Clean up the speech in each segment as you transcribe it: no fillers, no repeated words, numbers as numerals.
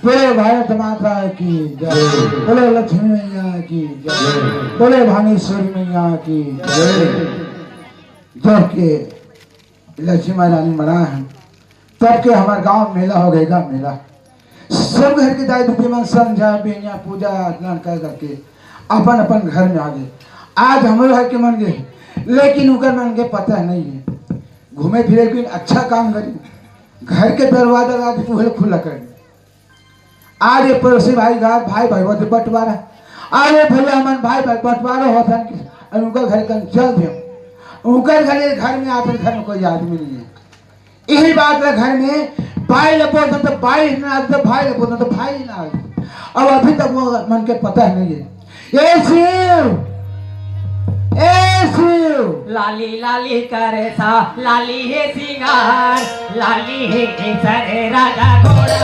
बोले भारत माता की जय, बोले लक्ष्मी मैया की जय, बोले भानेश्वरी मैया की जय। जब के लक्ष्मी महारानी मरा है तब के हमारे गांव मेला हो गएगा। मेला सब घर के दाई दीदी मन संध्या बेनिया पूजा स्नान कर करके अपन अपन घर में आ गए। आज हमारे घर के मन गए, लेकिन उनका मन के पता नहीं है। घूमे फिरे भी अच्छा काम करी, घर के दरवाजा आज चूहे खुला कर। आज ये पड़ोसी भाई घर भाई भाई होते बंटवारा, अरे भैया मन भाई भाई बंटवारा होता है। उनका घर का चल दे, उनका घर में आते घर में कोई आदमी नहीं है। यही बात है, घर में भाई बोलते तो भाई ना आते, भाई बोलते तो भाई ना आते। अब अभी तक वो मन के पता नहीं है। ए शिव लाली लाली करे सा लाली है सिंगार, लाली है सरे राजा घोड़ा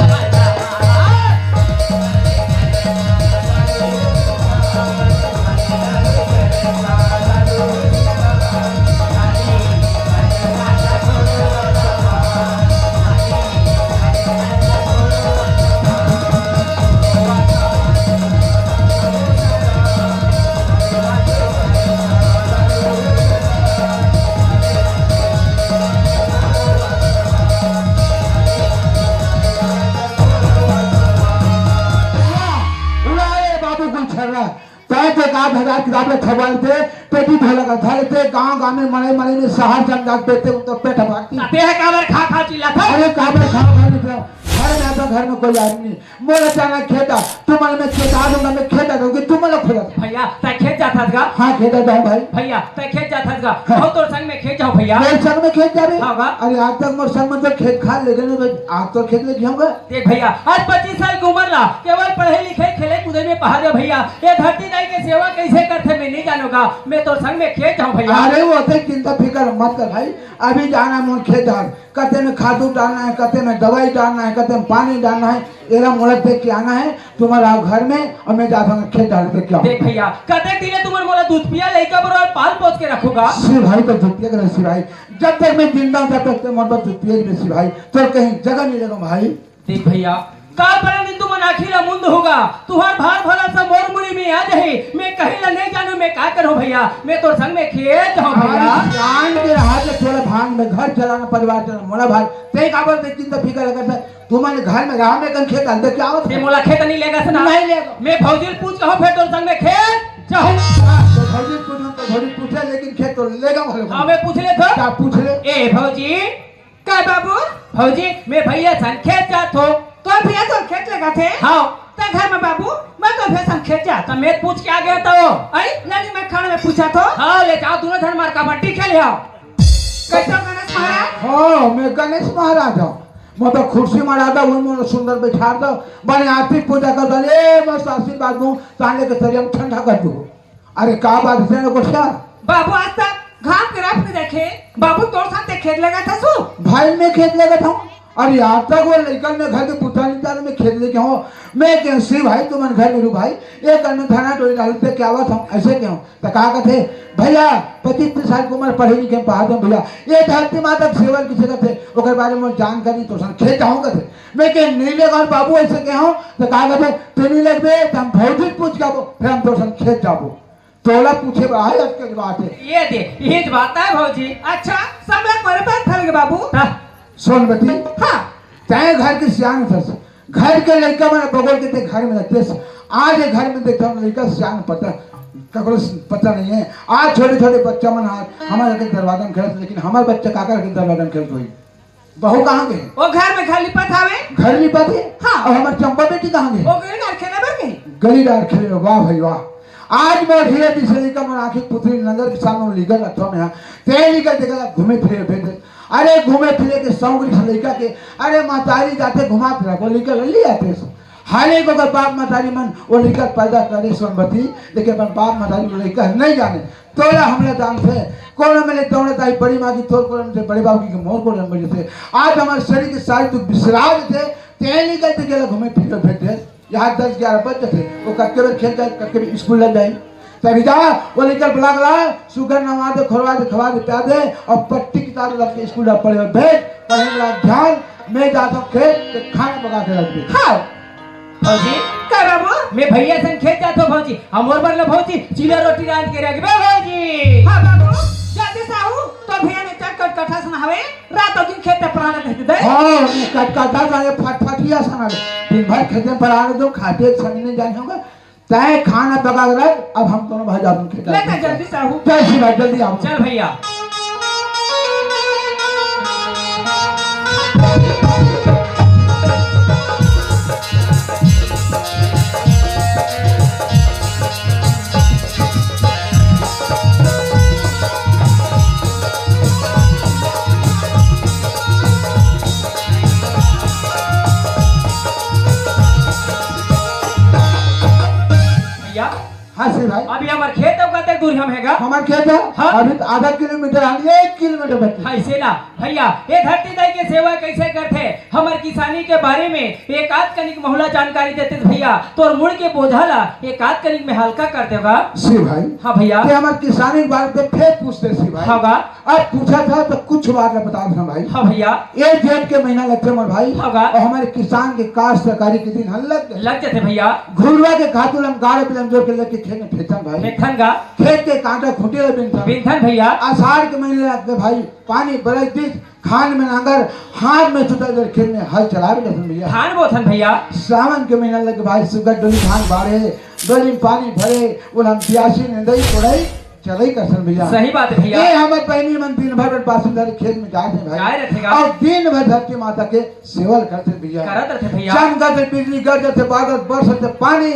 किताबें खबरते पेटी धोलगा धरते गांव गांव में मरे मरे में शहर चल जाते थे तो पेट भरती ते है काबर खा खा चिल्लाता। अरे काबर खा खा निकला घर में आता, घर में कोई आदमी नहीं। मोला जाना खेता तुम्हारे में खेता दूंगा, मैं खेता दूंगी तुम लोग खोजा। भैया तय खेत जाता था। हाँ खेता जाऊं भाई। भैया तय खेत जाता था, हो तो संग में खेत जाओ भैया। मेरे संग में खेत जा रहे? हाँ अरे आज तक मोर संग में तो खेत खा लेकिन आज तो खेत ले जाऊंगा। देख भैया आज 25 साल की उम्र ला, केवल पढ़े लिखे खेले कूदे में पहाड़ भैया। ये धरती दाई के सेवा कैसे करते मैं नहीं जानूंगा, मैं तो संग में खेत जाऊं भैया। अरे वो तो चिंता फिक्र मत कर भाई, अभी जाना मोर खेत जान, कते में खादू डालना है, कते में दवाई डालना है, कते में पानी डालना है, एरा मोला देख के आना है तुम्हारा घर में और मैं जाता हूँ खेत डाल के क्या। देख भैया कते दिने तुम्हारे मोला दूध पिया लइका बरोबर पाल पोस के रखूंगा। सी भाई तो जुतिया कर सी भाई, जब तक मैं जिंदा हूं तब तक मोर बात जुतिया में सी भाई, तो कहीं जगह नहीं लगा भाई। देख भैया काल पर दिन तुम आखिर मुंद होगा, तुहार भार भला सा मोर मुड़ी में आ जाए, मैं कहीं ला नहीं जानू मैं क्या करूं भैया, मैं तो संग में खेत जाऊं भैया। जान के हाथ में थोड़ा भांग में घर चलाना परिवार चलाना मोला भाई ते काबर ते चिंता फिकर करता तुम्हारे घर में गांव में कन खेत डाल दे क्या होता है। मोला खेत नहीं लेगा सना नहीं लेगा, मैं भौजी पूछ कहूं फिर तो संग में खेत जाऊं। तो भौजी पूछे लेकिन खेत तो लेगा बोले। हां मैं पूछ ले तो क्या पूछ ले। ए भौजी का बाबू भौजी मैं भैया संग खेत जात हो तो भैया तो खेत लगा थे। हाँ तो घर में बाबू मैं तो भैया संग खेत जा तो मैं पूछ के आ गया तो आई नानी मैं खाने में पूछा तो। हाँ ले जाओ दोनों धन मार कबड्डी खेले आओ। कैसे गणेश महाराज? हाँ मैं गणेश महाराज हूँ, मैं तो कुर्सी मारा था वो सुंदर बैठा दो बने आरती पूजा कर दो, ए बस आशीर्वाद दूं ताने के तरियम ठंडा कर दूं। अरे का बात है को क्या बाबू आज तक घाम के रात में देखे बाबू तोर साथ खेत लगा था सो भाई मैं खेत लगा था। अरे आज तक वो लड़का में घर के पुता नहीं था मैं खेत लेके हूँ मैं कैसे भाई तुम घर में रू भाई एक में थाना डोरी डालते क्या हुआ था ऐसे क्यों तो कहा कहते भैया 25 साल की उम्र पढ़े लिखे पढ़ा दो भैया ये धरती माता सेवल किसी का थे ओकर बारे में जानकारी तो खेत जाऊंगा थे मैं कह नहीं लेगा बाबू ऐसे क्या हूँ तो कहा कहते तू नहीं लगते तो हम भौजी पूछ जाबो फिर हम तो खेत जाबो तोला पूछे भाई आज के बात है ये देख ये बात है भौजी। अच्छा सब एक मेरे पास फल गए बाबू सोन बती। हाँ चाहे घर के सियान घर के लड़का मैंने बगल के घर में रहते आज ये घर में देखता हूँ लड़का सियान पता नहीं है। आज छोटे छोटे बच्चा मन हमारे के दरवाजा में खेलते लेकिन हमारे बच्चा काका के दरवाजा में खेलते हुई बहू कहाँ गए? वो घर में घर लिपत आवे घर लिपत है। हाँ और हमारे चंपा बेटी कहाँ गए? वो गलीदार खेले बन गई गलीदार खेले। वाह भाई वाह आज मैं धीरे धीरे का मन आखिर पुत्री नजर के सामने लिखल अच्छा में तेरे लिखल देखा घूमे फिरे फिर अरे घूमे फिरे के सौगरी लड़का के अरे मातारी जाते घुमा फिरा को निकल ले आते हर एक अगर बाप मातारी मन वो लड़का पैदा करे सोनबती लेकिन अपन बाप मातारी वो लड़का नहीं जाने तोड़ा हमने दान से कौन मैंने दौड़त आई बड़ी माँ की तोड़ को से बड़े बाबू की मोर को बजे थे आज हमारे शरीर के सारे दुख विश्राम थे तेल निकलते गए घूमे फिर फिरते यहाँ 10-11 बच्चे थे वो कक्के में खेल जाए कक्के में स्कूल लग जाए तभी जा वो निकल बुला गला सुगर नवा दे खोलवा दे खवा दे प्या दे और पट्टी की तार रख के स्कूल पढ़े भेज पढ़ने वाला ध्यान मैं जाता हूँ खेत खाना पका के रख दे। हाँ भौजी का बाबू मैं भैया संग खेत जात हो भौजी हम और बरले भौजी चिला रोटी रांध के रख बे भौजी हां बाबू जाते साहू तो भैया ने चट कठा सुनावे रात दिन खेत पराना कहते दे हां कटकटा जाए फटफटिया सना दिन भर खेत में पराने दो खाते सनी जाने होगा तय खाना पका कर अब हम दोनों भाई जाते खेत लेता जल्दी साहू चल सी भाई जल्दी आओ चल भैया हाँ सी भाई अभी हमार खेत है कते दूर हम हैगा हमार खेत है हाँ? अभी तो आधा किलोमीटर आगे 1 किलोमीटर बचे ऐसे ना भैया ये धरती दाई के सेवा कैसे करते हमार किसानी के बारे में एक आध कनिक महिला जानकारी देते भैया तोर मुड़ के बोझाला एक आध कनिक में हल्का कर देगा सी भाई हाँ भैया ये हमार किसानी के बारे में फिर पूछते सी भाई होगा अब पूछा था तो कुछ बात बता दो भाई हाँ भैया ये जेठ के महीना लगते हमारे भाई होगा और हमारे किसान के काश्तकारी के दिन हम लग जाते भैया घुरवा के खातुल हम गाड़े पिलम जोर के लेके खेत में फेंचन भाई मेथनगा खेत के कांटा खूटे बिंथन भैया आषाढ़ के महीने लगते भाई पानी बरस दी खान में नांगर हाथ में छुटा दे खेत में हल चला भी भैया धान बोथन भैया सावन के महीना लगे भाई सुगर डोली धान बारे डोली में पानी भरे वो हम प्यासी निंदई तोड़ई चलई करसन भैया सही बात है भैया ये हमारे पहली मन दिन भर बासिंदा खेत में जाते हैं भाई जाए रहेगा और दिन भर धरती माता के सेवल करते भैया करत रहते भैया चमकत बिजली गरजते बादल बरसते पानी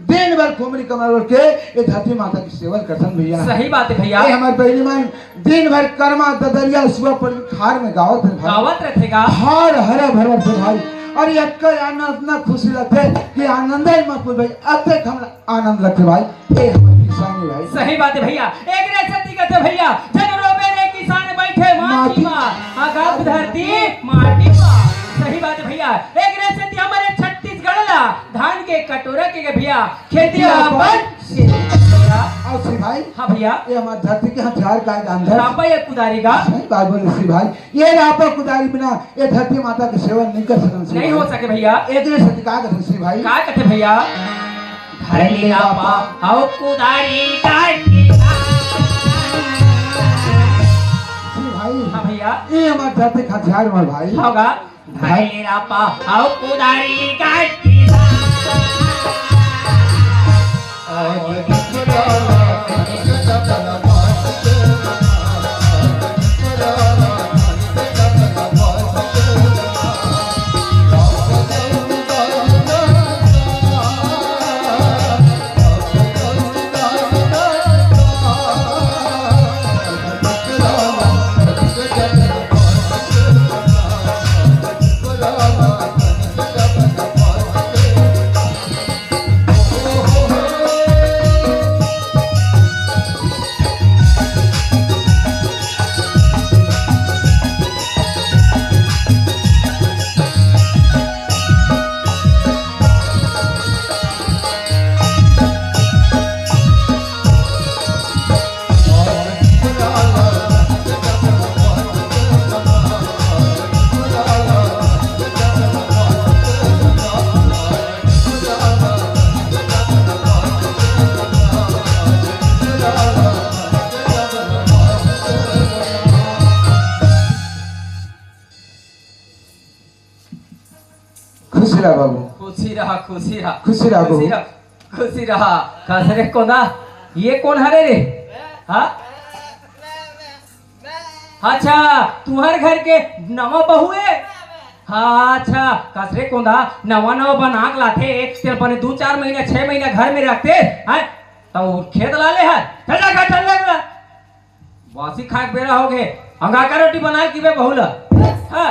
दिन भर कोमरी कमर ओढ़ के ये धरती माता की सेवल करसन भैया सही बात है भैया ये हमारे पहली मन दिन भर कर्मा ददरिया सुबह पर खार में गावत है भाई गावत रहेगा हर हरा भरा से भाई और ये अक्कल आनंद इतना खुशी लगते कि आनंद ही मत भाई अब तक हम आनंद लगते भाई ये हमारे किसानी भाई सही बात है भैया एक रे सती कहते भैया जगरो मेरे किसान बैठे माटी मां आकाश धरती माटी मां सही बात है भैया एक रे सती हमारे छत्तीसगढ़ ला धान के कटोरा के भैया खेती अपन और सी भाई हाँ भैया ये हमारे धरती के हथियार का अंदर रापा ये कुदारी का सही बात बोले सी भाई ये रापा कुदारी बिना ये धरती माता की सेवा नहीं कर सकते नहीं हो सके भैया एक रे सती का करते सी भाई का कहते भैया धरली रापा आओ कुदारी काटी भाई हाँ भैया ये हमारे धरती का हथियार हमारे भाई होगा धरली रापा आओ कुदारी काटी खुशी रहा बाबू खुशी रहा खुशी रहा खुशी रहा बाबू खुशी रहा कसरे कोना ये कौन हरे रे हाँ अच्छा तुम्हारे घर के नवा बहू है हाँ अच्छा कसरे कोंदा नवा नवा बना के लाते तेरे पने 2-4 महीना 6 महीना घर में रखते हैं तो खेत ला ले है चल जा बासी खाक बेरा हो गए अंगा का रोटी बना के बे बहुला हाँ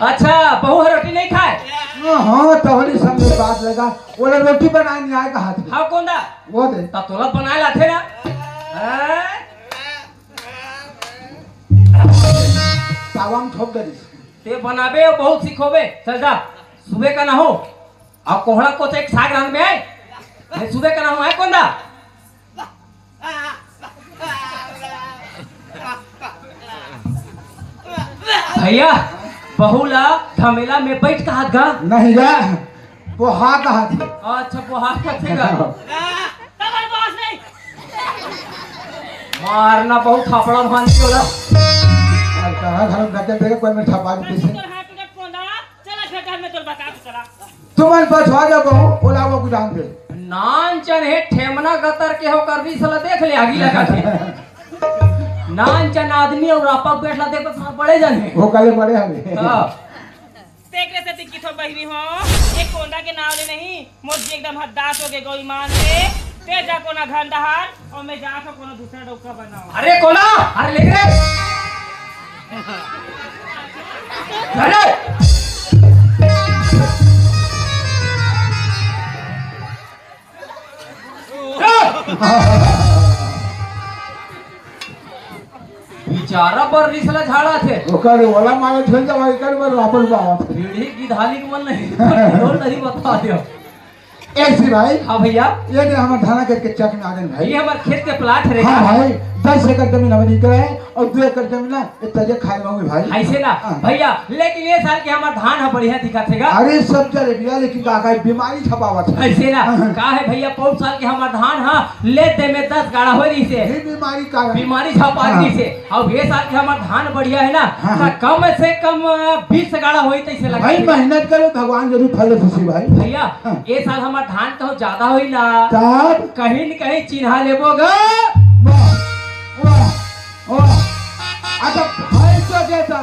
अच्छा बहू रोटी नहीं खाए हाँ तोहरी समझ बात लगा वो रोटी बनाए नहीं आए हाथ में हाँ कौन दा वो दे तब तोला बनाए लाते ना तावाम ठोक दे ते बनाबे और बहुत सीखोबे चल जा सुबह का ना हो अब कोहड़ा को तो एक साग रंग में आए मैं सुबह का ना हो है कौन दा भैया बहुला झमेला में बैठ कहा गा नहीं जा वो हाँ कहा थे अच्छा पोहा कथेगा मारना बहुत थापड़ा भान के होला अब कहाँ घर में बैठे देखे कोई में ठपा के पीछे तुम्हारे पास आ जा बहु ओला वो गुदाम दे नान चन है ठेमना गतर के हो कर भी सला देख ले आगी लगा थे नान चन आदमी और आपा बैठला देख तो बड़े जन है वो कले बड़े हमें हां देख रहे थे किथो बहिनी हो एक कोंडा के नाव ले नहीं मोजी एकदम हद्दास हो गए गो ईमान से ते जा कोना घंडहार और मैं जा तो कोनो दूसरा डौका बनाओ अरे कोला अरे ले रे अरे बेचारा पर रिसला झाड़ा थे वो करे ओला मारे झल जा भाई कर बर वापस बावा पीढ़ी की धाली के मन नहीं ढोल नहीं बता दियो ऐसी भाई हाँ भैया ये ने हमारे थाना करके चक में आ गए भाई ये हमारे खेत के प्लाट है हाँ भाई 10 एकड़ जमीन हमें निकले है और 2 एकड़ जमीन ना इतना खाए होंगे भाई ऐसे ना हाँ। भैया लेकिन ये साल के हमारा धान है बढ़िया दिखातेगा अरे सब चले भैया लेकिन का बीमारी छपावत है ऐसे ना का है भैया 5 साल के हमारा धान है ले दे में 10 गाड़ा हो रही से ये बीमारी का बीमारी छपा रही से और ये साल के हमारा धान बढ़िया है ना हाँ। तो कम से कम 20 गाड़ा होई तैसे लगा भाई मेहनत करो भगवान जरूर फल खुशी भाई भैया हाँ। ये साल हमारा धान तो ज्यादा होई ना तब कहीं न कहीं चिन्हा लेबोगा वाह वाह वाह अच्छा भाई तो कहता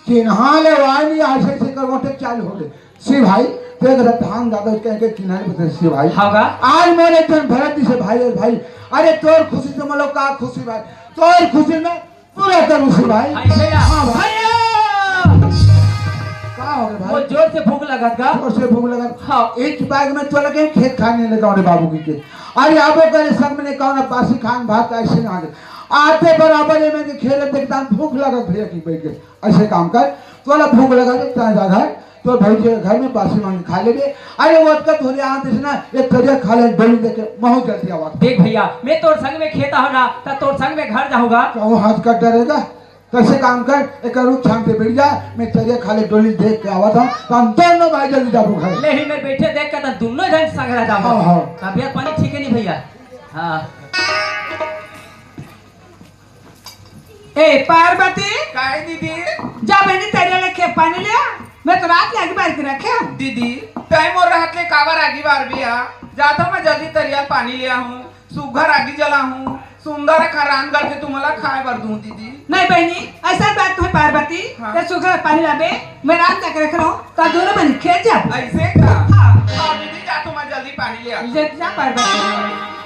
चिन्हा ले वानी आशे से कर मोटे चालू हो गए सी भाई देख रहा धान दादा कह के चिन्हा ले बता सी भाई होगा आज मैंने जन भरत से भाई और भाई अरे तोर खुशी से मतलब का खुशी भाई तोर खुशी में पूरा करूं सी भाई ऐसे ना हाँ भाई भैया का हो गया वो भाई जोर से भूख लगा था और से भूख लगा हाँ एक बैग में तो लगे खेत खाने लगा और बाबू की के अरे आबो करे संग में कौन बासी खान भात ऐसे ना आते बराबर है मैं खेल देखता भूख लगा भैया की बैठ के ऐसे काम कर तोला भूख लगा दे ता घर तो भाई जे घर में बासी मांग खा ले अरे वो तक थोड़ी आते से ना एक करिया खा ले डोली देके बहुत जल्दी आवाज देख भैया मैं तोर संग में खेता हो ना तो तोर संग में घर जाऊंगा तो हाथ कट डरेगा कैसे काम कर एक रूप छाम के बैठ जा मैं चलिए खाली डोली देख के आवा था तो हम दोनों भाई जल्दी जाबो घर ले ही मैं बैठे देख के तो दोनों जन संग रह जाऊंगा हाँ, हाँ। तबियत पानी ठीक है नहीं भैया हाँ ए पार्वती काय दीदी जा बहनी तेरे लेके पानी ले आ। मैं तो रात लगी बार के रखे हूँ दीदी टाइम और रात ले कावर आगी बार भी आ जाता मैं जल्दी तरिया पानी लिया हूँ सुघर आगी जला हूँ सुंदर खरान करके तुम्हाला खाए बर दूं दीदी नहीं बहनी ऐसा बात है पार्वती हाँ। ते सुगर पानी लाबे मैं रात तक रख रहा हूँ तो दोनों बहनी खेत जा ऐसे का हाँ हाँ दीदी जा मैं जल्दी पानी लिया ले जा पार्वती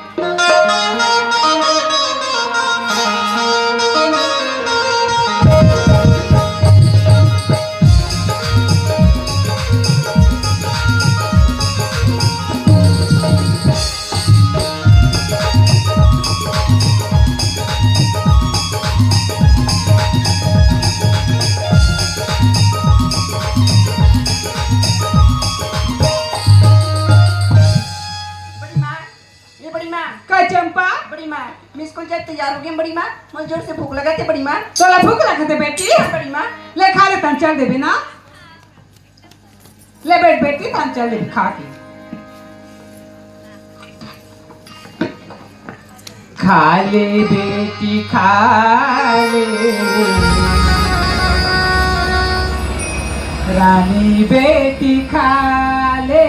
का चंपा बड़ी माँ मैं स्कूल जाके तैयार हो गई बड़ी माँ मुझे जोर से भूख लगा थे बड़ी माँ तोला भूख लगते बेटी बड़ी माँ ले खा ले तन चल देबे ना ले बैठ बेटी तन चल देबे खा के खा ले बेटी खा ले रानी बेटी खा ले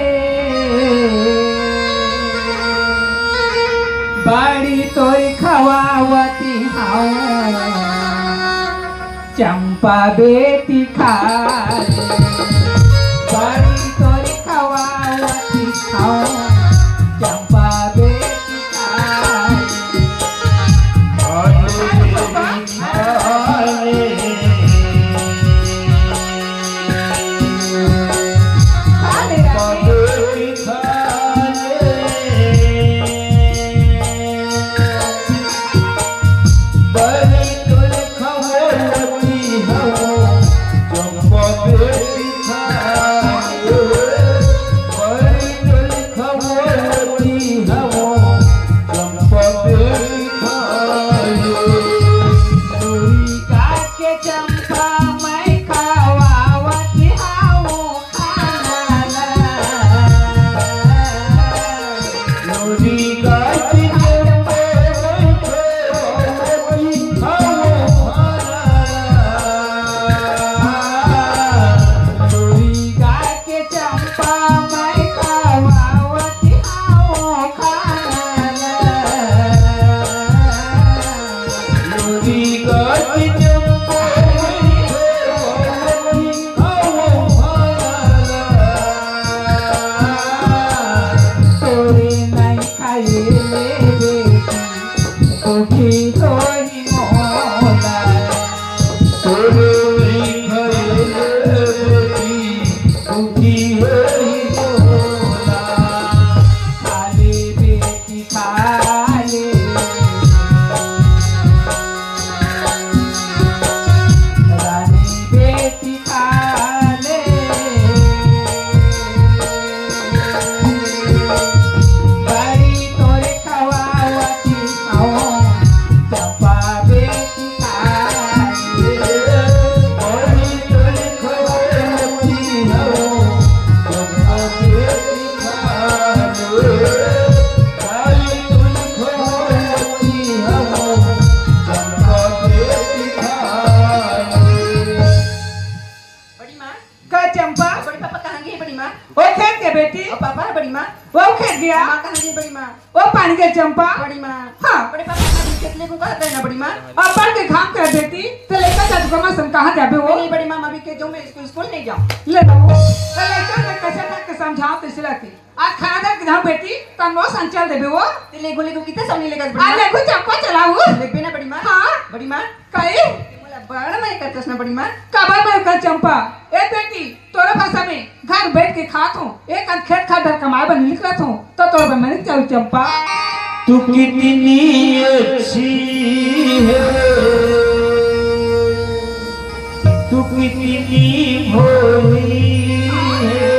बड़ी तोरी खवावती हाँ चंपा बेटी खा ले बड़ी तोरी खवावती हाँ चंपा बेटी खा Bye. गया माँ कहाँ गई बड़ी माँ? वो पानी के चंपा बड़ी माँ। हाँ बड़े पापा अपना खेत ले को कहा करना बड़ी माँ? अपन के काम कर देती तो लेकर जा तो कम कहाँ जाबे वो नहीं बड़ी माँ, अभी के जाऊँ मैं स्कूल नहीं जाऊँ। ले लो तो लेकर मैं कैसे तक के समझाओ तो रहती आज खाना दे के जाऊं बेटी तब वो संचल देबे वो ते ले को कितना सामने लेगा बड़ी आ माँ? ले को चंपा चलाऊ लेबे ना बड़ी माँ? हाँ बड़ी माँ कई मला बड़ा मैं करतस ना बड़ी माँ। कबर में कर चंपा ए बेटी तोरे भाषा में घर बैठ के खात हूँ एक अंत खेत खा डर कमाए बन निकलत हूँ तो तोरे पे मैंने चल चंपा तू कितनी अच्छी है, तू कितनी भोली है,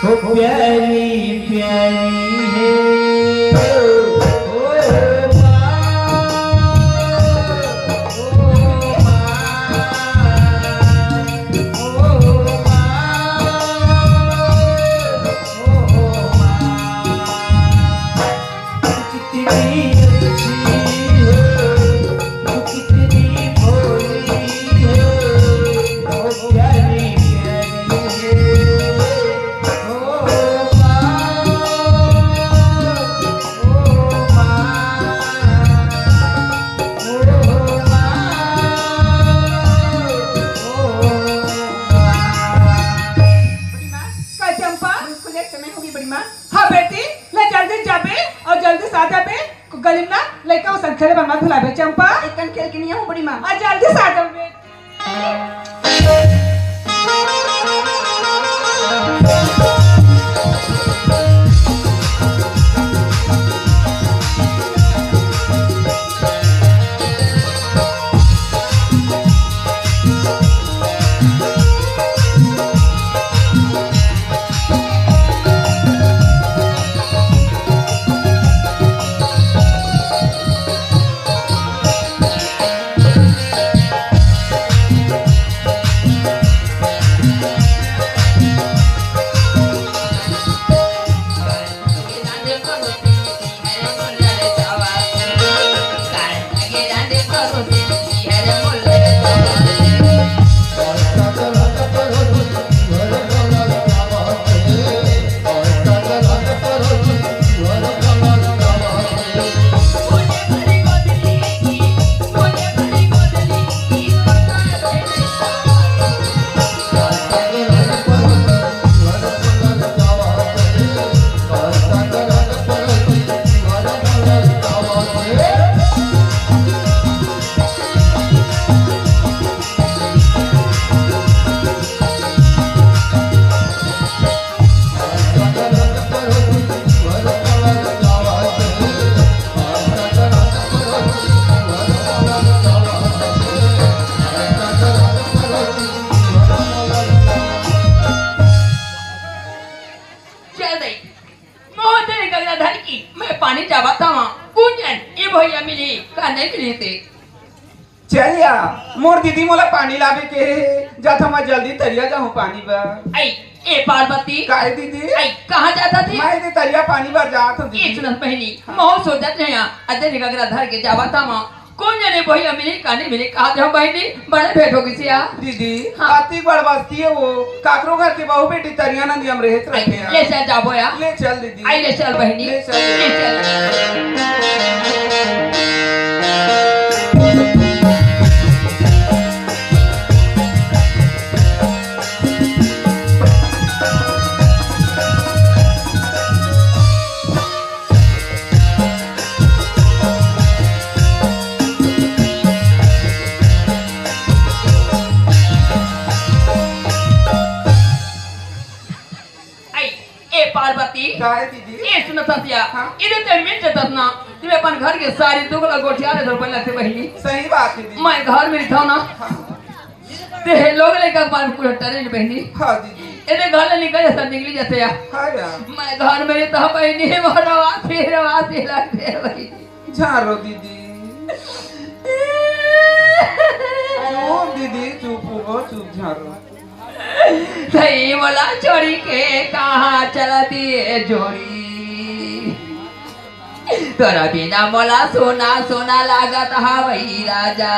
हो प्यारी प्यारी है। हाँ बेटी ले जल्दी जाबे और जल्दी सा जाबे गली ना लेके वो संखेले बनवा भुलाबे चंपा एक कन खेल के नहीं हूँ बड़ी माँ। और जल्दी सा जाबे चलिया मोर दीदी मोला पानी लावे के जात हम जल्दी तरिया जाऊं पानी बर। आई ए पार्वती काय दीदी आई कहाँ जाता थी? मैं दे तरिया पानी बर जात हूं ये दीदी। सुनत बहनी मोह सोचत नहीं अदे निगरा धर के जावा था मां कौन जाने भैया मिले काने मिले कहा दे बहनी बड़े भेंट हो गई से यार दीदी हाँ। आती बड़ बस्ती है वो काकरो घर के बहू बेटी तरिया नंदी हम रहत आई, रहते हैं। ले चल जाबो यार ले चल दीदी आई ले चल बहनी ले चल। ले चल पार्वती काय दीदी ये सुनत हतिया हाँ। इधर ते मिल जतत ना तुम्हें अपन घर के सारी दुगला गोठिया रे धर पहले थे बहनी सही बात है दीदी। मैं घर में था ना ते लोग लेकर पार पूरा टरे बहनी हाँ दीदी इधर घर ले निकल जैसा निकली जाते या हाँ यार मैं घर में तो बहनी मरवा फिर आती लगते बहनी झारो दीदी चुप दीदी चुप हो चुप झारो सही बोला छोड़ी के कहाँ चला दिए जोड़ी तोरा बिना मोला सोना सोना लागत हवई राजा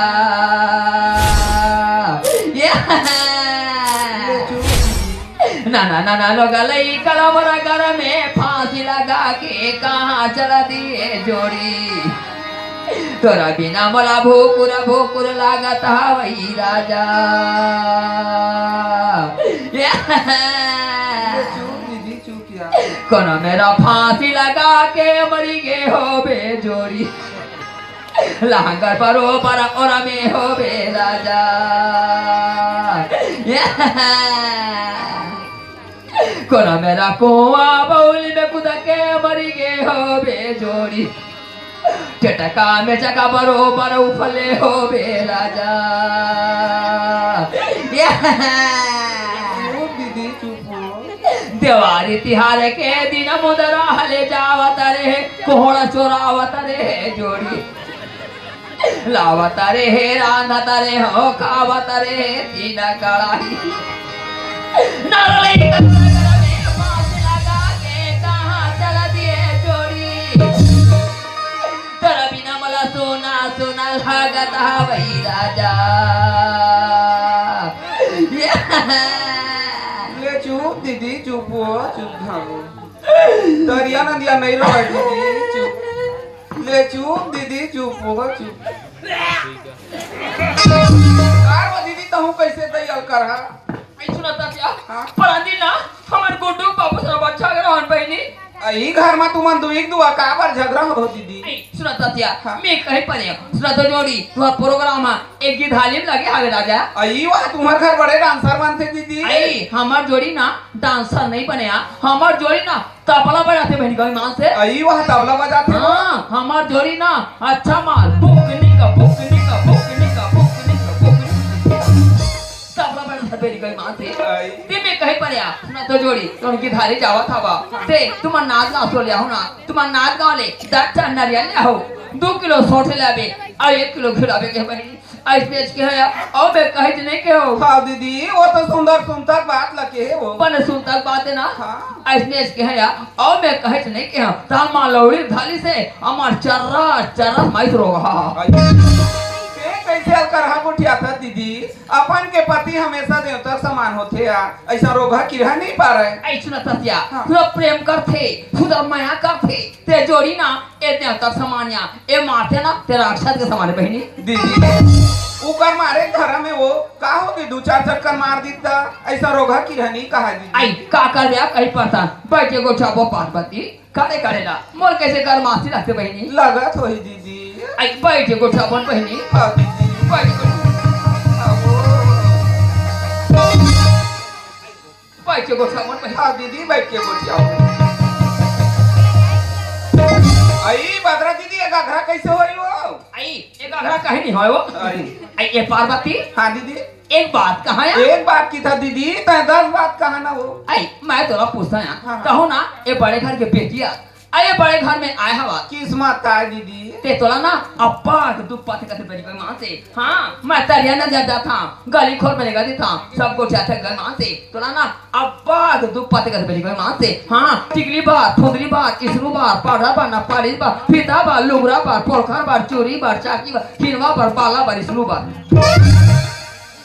ना लगलई कलम रगर में फांसी लगा के कहाँ चला दिए जोड़ी तोरा बिना मला भोकुर लागत हवई राजा चुप दीदी चुप यार। कोना मेरा फांसी लगा के मरी गे हो बे जोड़ी लांगर परो पर और में हो बे राजा कोना मेरा कुआ बाउल में कूद के मरी गे हो बे जोड़ी चटका में चका बरोबर उफले हो बे राजा चुप दीदी चुप हो। देवारी तिहार के दिन मुदरा हले जावत रे कोहड़ा चोरावत रे जोड़ी लावत रे रांधत रे हो खावत रे तीन कड़ाही नरली कचरा में फांस लगा के कहाँ चल दिए जोड़ी तेरा बिना मला सोना लागत हवई राजा ले चुप दीदी चुप हो चुप भागो। दरिया नदिया नहीं रहा दीदी चुप। ले चुप दीदी चुप हो चुप। कार वो दीदी तहु कैसे तैयार कर हा? सुनता क्या हाँ? परांदी ना हमार गुड्डू बाबू से बच्चा रहन बहिनी ई घर में तुमन दु एक दुआ का बार झगड़ा हो दीदी। सुनता क्या हाँ? मैं कहीं पड़े सुनता जोड़ी तुम प्रोग्राम एक गीत हालिम लगे आवे राजा आई वाह तुम्हारे घर बड़े डांसर बनते दीदी। आई हमार जोड़ी ना डांसर नहीं बने हमार जोड़ी ना तबला बजाते बहनी गई मान से आई वाह तबला बजाते हो। हाँ हमार जोड़ी ना अच्छा माल बुकनी का तबला बजाते बहनी गई मान से आई ते में कहीं पड़े सुना तो जोड़ी तो उनकी धारी जावा था बा ते तुम नाच गा सो लिया हो ना तुम नाच गा ले 10 नारियल ले हो 2 किलो सोठे लाबे और 1 किलो खिलाबे के बहनी आइस बेच के है और बे कहे नहीं के हो हाँ दीदी वो तो सुंदर बात लगे है वो। बन सुनता बात है ना हाँ। आइस बेच के है और मैं कहे नहीं के ता मां लौड़ी धाली से हमार चर्रा माइस रोगा ते कैसे कर हा बुठिया था दीदी अपन के पति हमेशा देवता समान होते या ऐसा रोगा किरा नहीं पा रहे। आई सुना तसिया हाँ। खुदा प्रेम करते खुदा माया करते ते जोड़ी ना ए देवता समानिया ए माथे ना तेरा अक्षत के समान बहनी दीदी ऊकर मारे घर में वो का होगी 2-4 चक्कर मार दीता ऐसा रोगा किरा नहीं कहा दीदी। आई का कर दिया कहीं पता बैठे को छापो पार्वती करे करेला मोर कैसे कर मासी रखते बहनी लगत होई दीदी। आई बैठे को छापन बहनी हाँ दीदी बैठे को छापन बहनी हाँ दीदी बैठ के बुठिया आई बदरा दीदी एक घरा कैसे होई वो? आई एक अगला कहीं नहीं है वो आई ये पार्वती हाँ दीदी एक बात कहा है एक बात की था दीदी तय 10 बात कहा ना वो। आई मैं तोरा पूछता है हाँ। कहो ना ये बड़े घर के बेटिया अरे बड़े घर में आया हवा किस्मत था दीदी। ते तोला ना अब्बा के दुप्पा से कते बड़ी गई मां से हाँ मैं तरिया न जाता था गली खोर में गई था सबको चाहता गई मां से तोला ना अब्बा के दुप्पा से कते बड़ी गई मां से हाँ टिकली बार फुंदरी बार इसरू बार पाड़ा बार नपाली बार फीता बार लुगरा बार पोरखा बार चोरी बार चाकी बार खिनवा बार बाला बार इसरू बार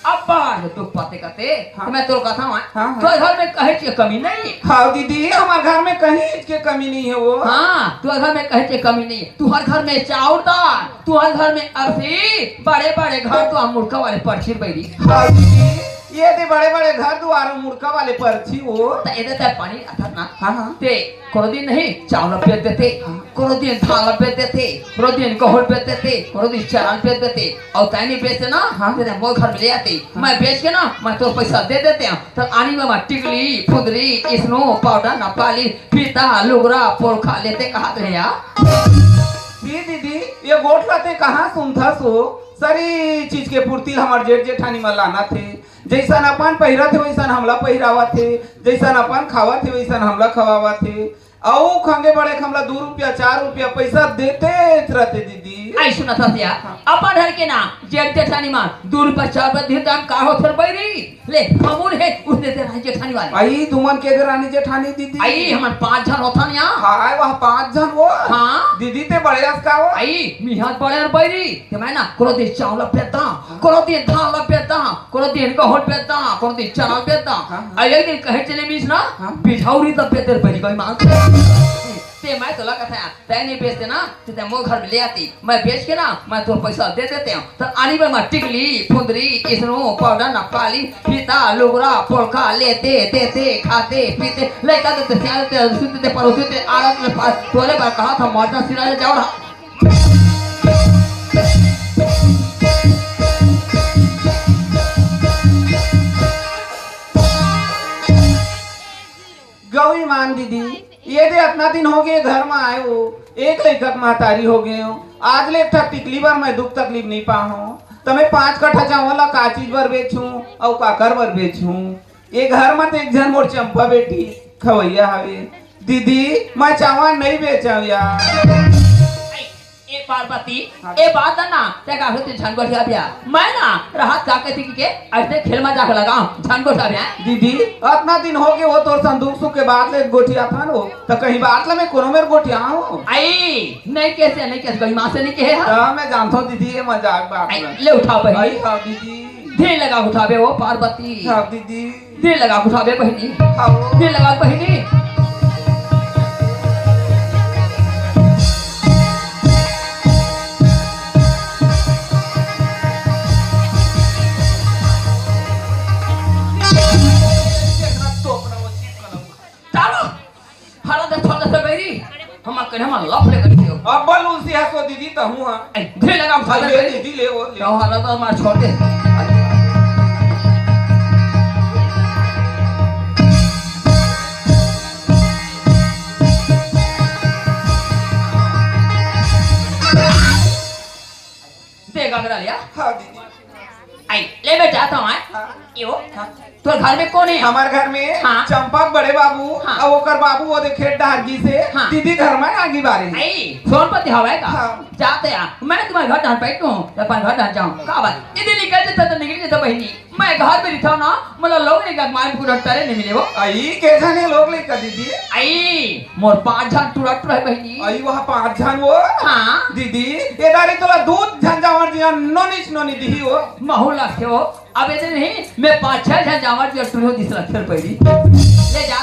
अब्बा के दुप्पा से कते हाँ। मैं तो कथा हूं हाँ। तो घर में कहे की कमी नहीं हाँ दीदी हमारे घर में कहीं इसके कमी नहीं है वो। हाँ तू घर में कहे कमी नहीं है तू हर घर में चाउर दाल तू हर घर में अरसी बड़े बड़े घर तो हम मुर्खा वाले पर्ची बैरी हाँ दीदी ये दे बड़े बड़े घर द्वार मुर्खा वाले पर्ची वो। तो इधर तक पानी आता ना हाँ हाँ ते कोनो दिन नहीं चावल बेच देते कोनो दिन दाल बेच देते कोनो दिन गहूं बेच देते कोनो दिन चावल बेच देते और तैनी बेचते ना हाँ। तेरे मोर घर में ले आते मैं बेच के ना मैं तो पैसा दे देते हैं तो आनी में मैं टिकली फुंदरी इसनो पाउडर नपाली फीता लुगरा पोरखा लेते कहा थे यार दीदी ये गोट लाते कहाँ सुनता सो सारी चीज के पूर्ति हमारे जेठ जेठानी में लाना थे जैसन अपन पहिरा थे वैसन हमला पहिरावा थे जैसन अपन खावा थे वैसन हमला खवावा थे औ खंगे बड़े हमला 2 रुपया 4 रुपया पैसा देते रहते दीदी। आई सुना था अपन घर के ना जेठ जेठानी मां 2 रुपया 4 रुपया दे दाम का हो थर बैरी ले हमून है उसने दे रही जेठानी वाली आई तुमन के रानी जेठानी दीदी आई हमन 5 जन होथन यहाँ हाय वह 5 जन वो। हाँ दीदी ते बड़े का वो आई मिहात बड़े बैरी ते मैं ना कोनो दिन चावल पेता कोनो दिन दाल पेता कोनो दिन का होट पेता कोनो दिन चना पेता एक दिन कहे चले बीच ना पिछौरी तब पेतर पड़ी कोई मांग ते मैं तो लगा था तै नहीं बेचते ना तो ते मोर घर में ले आती मैं बेच के ना मैं तो पैसा दे देते हूँ तो आनी पर मैं टिकली फुंदरी इसरो पाउडर नपाली फीता लुगरा पोलका लेते देते खाते पीते लेकर देते सियाते सुनते परोसते आराम में तोले पर कहा था मोटा सिरा जाओ गौरी मान दीदी ये दे अपना दिन हो गए घर में आए हो एक लेखक महतारी हो गए हो आज ले एक टिकली बार मैं दुख तकलीफ नहीं पा हूँ तो मैं 5 कट्ठा चावल का चीज बर बेचूं और काकर बर बेचूं ये घर में तो एक जन मोर चंपा बेटी खवैया हवे दीदी मैं चावल नहीं बेचा यार ए पार्वती ए बात है ना ते का होते झन गोठिया बिया मैं ना राहत का के के ऐसे खेल में जाके लगाऊं झन गोठिया बिया दीदी अपना दिन हो गए वो तोर संदूक सुख के बाद ले गोठिया था नो तो कहीं बात ला मैं कोनो मेर गोठिया हूं आई नहीं कैसे कोई मां से नहीं कहे हां मैं जानता हूं दीदी ये मजाक बात है ले उठाओ बहनी आई हां दीदी धीरे लगा उठावे वो पार्वती हां दीदी धीरे लगा उठावे बहनी हां धीरे लगा बहनी हम करे हम लफड़े कर दियो अब बोल उसी हसो दीदी तो हूं हां धीरे लगा उठावे ले दीदी ले वो तो हाल तो मार छोड़ दे देखा करा लिया हां दीदी आई ले मैं जाता हूं यो तो घर में कौन है हमारे घर में हाँ। चंपा बड़े बाबू हाँ। और ओकर बाबू वो देखे डारगी से हाँ। दीदी घर में आगे बारे हैं। आई फोन पर दिखावे का हाँ। जाते हैं मैं तुम्हारे घर जान बैठू हूं अपन घर जान जाऊं का बात इधर निकल जाता तो निकल जाता बहनी मैं घर में रहता ना मतलब लोग नहीं का मार पूरा टरे नहीं मिले वो आई के जाने लोग ले कर दीदी आई मोर 5 जन टूरट रहे बहनी आई वहां 5 जन वो हां दीदी ये दारी तोला दूध झंझावर दिया नोनी दी हो महू लखे हो अब इधर नहीं मैं 5-6 जन जावर जो टूरो दिसला फिर पड़ी ले जा